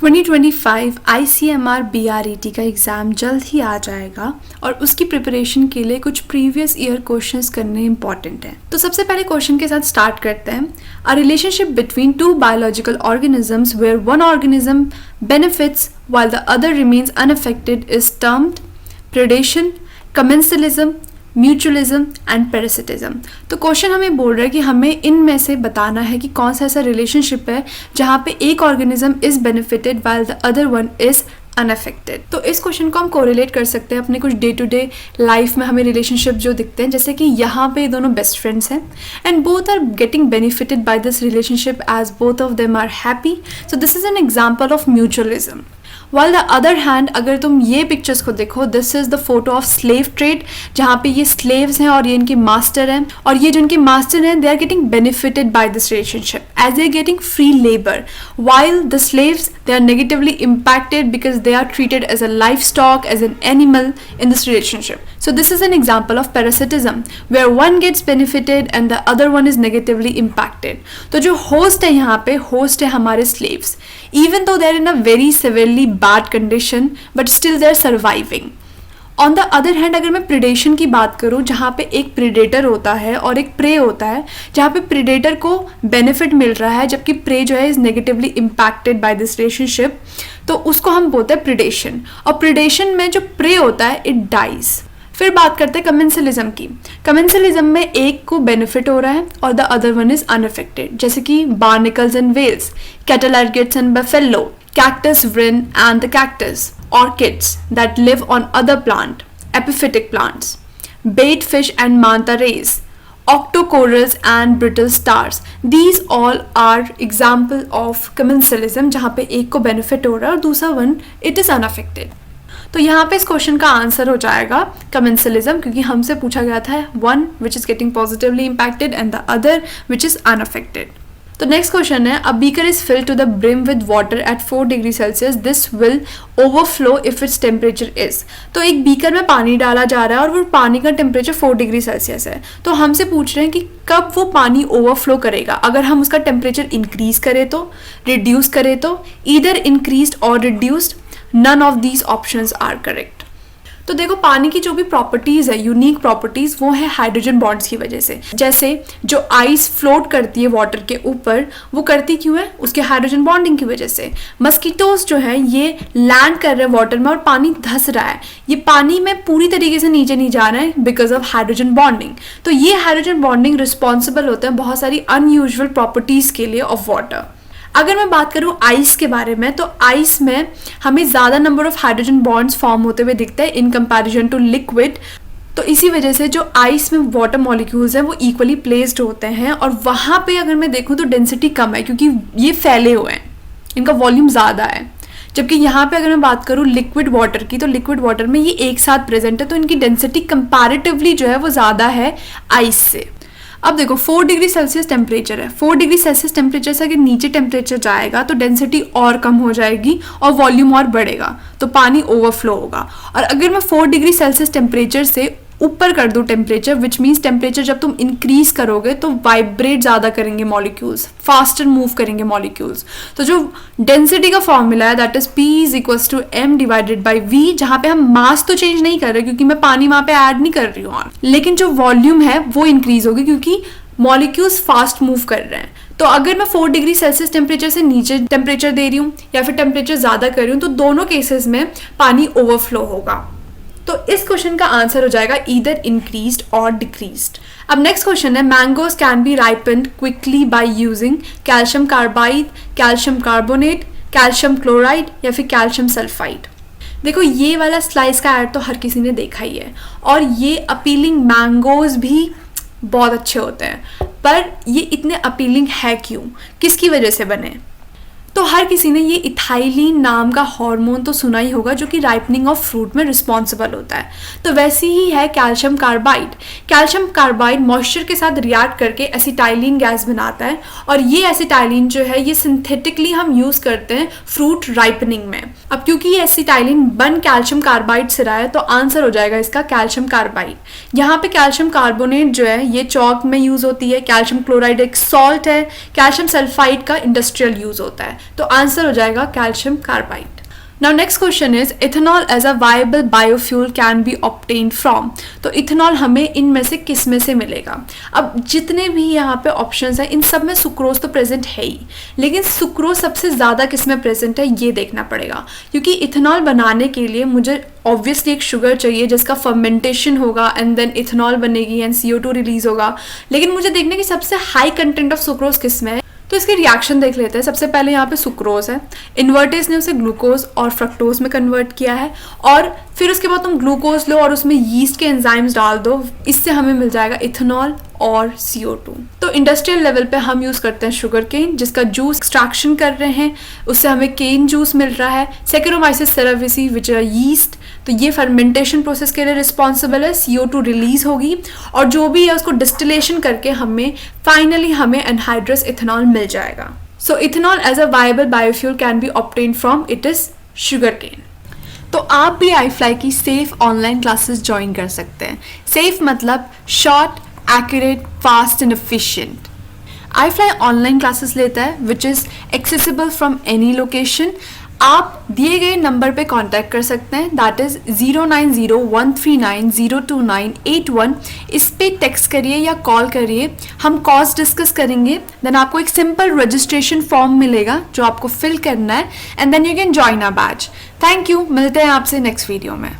2025 ICMR BRET का exam जल्द ही आ जाएगा और उसकी प्रिपरेशन के लिए कुछ प्रीवियस ईयर क्वेश्चंस करने इंपॉर्टेंट हैं। तो सबसे पहले क्वेश्चन के साथ स्टार्ट करते हैं। A relationship between two biological organisms where one organism benefits while the other remains unaffected is termed predation, commensalism, mutualism and parasitism. तो क्वेश्चन हमें बोल रहा है कि हमें इनमें से बताना है कि कौन सा ऐसा रिलेशनशिप है जहाँ पे एक organism is benefited while the other one is unaffected. तो इस क्वेश्चन को हम कोरिलेट कर सकते हैं अपने कुछ डे टू डे लाइफ में हमें रिलेशनशिप जो दिखते हैं, जैसे कि यहाँ पे दोनों बेस्ट फ्रेंड्स हैं and both are getting benefited by this relationship as both of them are happy. So this is an example of mutualism. While the other hand अगर तुम ये पिक्चर्स को देखो, this is the photo of slave trade, जहाँ पे ये slaves हैं और ये इनके मास्टर हैं, और ये जो इनके मास्टर हैं they are getting benefited by this relationship as they are getting free labour, while the slaves they are negatively impacted because they are treated as a livestock, as an animal in this relationship. So this is an example of parasitism where one gets benefited and the other one is negatively impacted. तो जो host है यहाँ पे, host है हमारे slaves, even though they are in a very severely bad condition but still they are surviving. On the other hand अगर मैं predation की बात करूँ, जहाँ पे एक प्रिडेटर होता है और एक प्रे होता है, जहाँ पे प्रिडेटर को बेनिफिट मिल रहा है जबकि प्रे जो है is negatively impacted by this relationship, तो उसको हम बोलते हैं प्रिडेशन। और प्रिडेशन में जो प्रे होता है इट डाइज। फिर बात करते हैं कमेंसलिज्म की। कमेंसलिज्म में एक को बेनिफिट हो रहा है और the other one is unaffected, जैसे कि barnacles and whales, cattle egrets and buffalo, cactus wren and the cactus, orchids that live on other plant, epiphytic plants, bait fish and manta rays, octocorals and brittle stars. These all are example of commensalism जहाँ पे एक को benefit हो रहा है और दूसरा one it is unaffected. तो यहाँ पे इस क्वेश्चन का आंसर हो जाएगा commensalism, क्योंकि हमसे पूछा गया था one which is getting positively impacted and the other which is unaffected. तो नेक्स्ट क्वेश्चन है, a beaker is filled to the brim with water at 4 degree Celsius, this will overflow if its temperature is. तो एक beaker में पानी डाला जा रहा है और वो पानी का टेम्परेचर 4 डिग्री सेल्सियस है, तो हमसे पूछ रहे हैं कि कब वो पानी ओवरफ्लो करेगा। अगर हम उसका टेम्परेचर इंक्रीज करें तो, रिड्यूस करें तो, ईदर इंक्रीज्ड और reduced, none of these options are correct. तो देखो पानी की जो भी प्रॉपर्टीज है, यूनिक प्रॉपर्टीज, वो है हाइड्रोजन बॉन्ड्स की वजह से। जैसे जो आइस फ्लोट करती है वाटर के ऊपर, वो करती क्यों है? उसके हाइड्रोजन बॉन्डिंग की वजह से। मस्कीटोज जो है ये लैंड कर रहे हैं वाटर में और पानी धंस रहा है, ये पानी में पूरी तरीके से नीचे नहीं जा रहा है बिकॉज ऑफ हाइड्रोजन बॉन्डिंग। तो ये हाइड्रोजन बॉन्डिंग रिस्पॉन्सिबल होते हैं बहुत सारी अनयूजुअल प्रॉपर्टीज के लिए ऑफ वाटर। अगर मैं बात करूं आइस के बारे में, तो आइस में हमें ज़्यादा number of hydrogen bonds form होते हुए दिखते हैं इन कंपैरिजन टू लिक्विड। तो इसी वजह से जो आइस में वाटर मॉलिक्यूल्स हैं वो इक्वली प्लेस्ड होते हैं, और वहाँ पे अगर मैं देखूं तो डेंसिटी कम है क्योंकि ये फैले हुए हैं, इनका वॉल्यूम ज़्यादा है। जबकि यहाँ पे अगर मैं बात करूँ लिक्विड वाटर की, तो लिक्विड वाटर में ये एक साथ प्रेजेंट है, तो इनकी डेंसिटी कंपैरेटिवली जो है वो ज़्यादा है आइस से। अब देखो 4 डिग्री सेल्सियस टेम्परेचर है, 4 डिग्री सेल्सियस टेम्परेचर से अगर नीचे टेम्परेचर जाएगा तो डेंसिटी और कम हो जाएगी और वॉल्यूम और बढ़ेगा, तो पानी ओवरफ्लो होगा। और अगर मैं 4 डिग्री सेल्सियस टेम्परेचर से ऊपर कर दूँ टेम्परेचर, विच मीन्स टेम्परेचर जब तुम इंक्रीज करोगे तो वाइब्रेट ज़्यादा करेंगे मॉलिक्यूल्स, फास्टर मूव करेंगे मॉलिक्यूल्स। तो जो डेंसिटी का फॉर्मूला है that is P is equals to M divided by V, जहाँ पे हम मास तो चेंज नहीं कर रहे क्योंकि मैं पानी वहाँ पे ऐड नहीं कर रही हूँ, लेकिन जो वॉल्यूम है वो इंक्रीज होगी क्योंकि मॉलिक्यूल्स फास्ट मूव कर रहे हैं। तो अगर मैं 4 डिग्री सेल्सियस टेम्परेचर से नीचे टेम्परेचर दे रही हूँ या फिर टेम्परेचर ज़्यादा कर रही हूँ, तो दोनों केसेस में पानी ओवरफ्लो होगा। तो इस क्वेश्चन का आंसर हो जाएगा ईदर इंक्रीज्ड और डिक्रीज्ड। अब नेक्स्ट क्वेश्चन है, mangoes can be ripened quickly by using calcium carbide, calcium carbonate, calcium chloride या फिर कैल्शियम सल्फाइड। देखो ये वाला स्लाइस का ऐड तो हर किसी ने देखा ही है, और ये अपीलिंग मैंगोज भी बहुत अच्छे होते हैं, पर ये इतने अपीलिंग है क्यों, किसकी वजह से बने? तो हर किसी ने ये इथाइलिन नाम का हार्मोन तो सुना ही होगा जो कि राइपनिंग ऑफ फ्रूट में रिस्पॉन्सिबल होता है। तो वैसे ही है calcium carbide. Calcium carbide moisture के साथ रिएक्ट करके एसिटाइलिन गैस बनाता है, और ये एसिटाइलिन जो है ये सिंथेटिकली हम यूज़ करते हैं फ्रूट राइपनिंग में। अब क्योंकि ये एसिटाइलिन बन कैल्शियम कार्बाइड से रहा है, तो आंसर हो जाएगा इसका कैल्शियम कार्बाइड। यहाँ पे कैल्शियम कार्बोनेट जो है ये चौक में यूज़ होती है, कैल्शियम क्लोराइड एक सॉल्ट है, कैल्शियम सल्फाइड का इंडस्ट्रियल यूज़ होता है। तो आंसर हो जाएगा calcium carbide. Now next question is ethanol as a viable biofuel can be obtained from। तो इथेनॉल हमें इनमें से किस में से मिलेगा? अब जितने भी यहाँ पे ऑप्शंस हैं इन सब में सुक्रोज तो प्रेजेंट है ही, लेकिन सुक्रोज सबसे ज़्यादा किस में प्रेजेंट है ये देखना पड़ेगा, क्योंकि इथेनॉल बनाने के लिए मुझे ऑब्वियसली एक शुगर चाहिए जिसका फर्मेंटेशन होगा एंड देन इथेनॉल बनेगी एंड CO2 रिलीज होगा, लेकिन मुझे देखना कि सबसे हाई कंटेंट ऑफ सुक्रोज किस में है। तो इसके रिएक्शन देख लेते हैं। सबसे पहले यहाँ पे सुक्रोज है, इन्वर्टेज ने उसे ग्लूकोज और फ्रक्टोज में कन्वर्ट किया है, और फिर उसके बाद तुम ग्लूकोज लो और उसमें यीस्ट के एंजाइम्स डाल दो, इससे हमें मिल जाएगा इथेनॉल और CO2। तो इंडस्ट्रियल लेवल पे हम यूज़ करते हैं शुगर केन, जिसका जूस एक्सट्रैक्शन कर रहे हैं, उससे हमें केन जूस मिल रहा है। Saccharomyces cerevisiae which are yeast, तो ये फर्मेंटेशन प्रोसेस के लिए रिस्पॉन्सिबल है, CO2 रिलीज होगी और जो भी है उसको डिस्टिलेशन करके फाइनली हमें एनहाइड्रस इथेनॉल मिल जाएगा। So ethanol as a viable biofuel can be obtain from it is sugar cane. तो आप भी iFly की सेफ ऑनलाइन क्लासेस ज्वाइन कर सकते हैं। सेफ मतलब short, accurate, fast and efficient. iFly online classes लेता है which is accessible from any location. आप दिए गए नंबर पे कांटेक्ट कर सकते हैं, दैट इज़ 09013902981। इस पे टेक्स्ट करिए या कॉल करिए, हम कॉस्ट डिस्कस करेंगे, देन आपको एक सिंपल रजिस्ट्रेशन फॉर्म मिलेगा जो आपको फिल करना है and then you can join a batch. Thank you, मिलते हैं आपसे नेक्स्ट वीडियो में।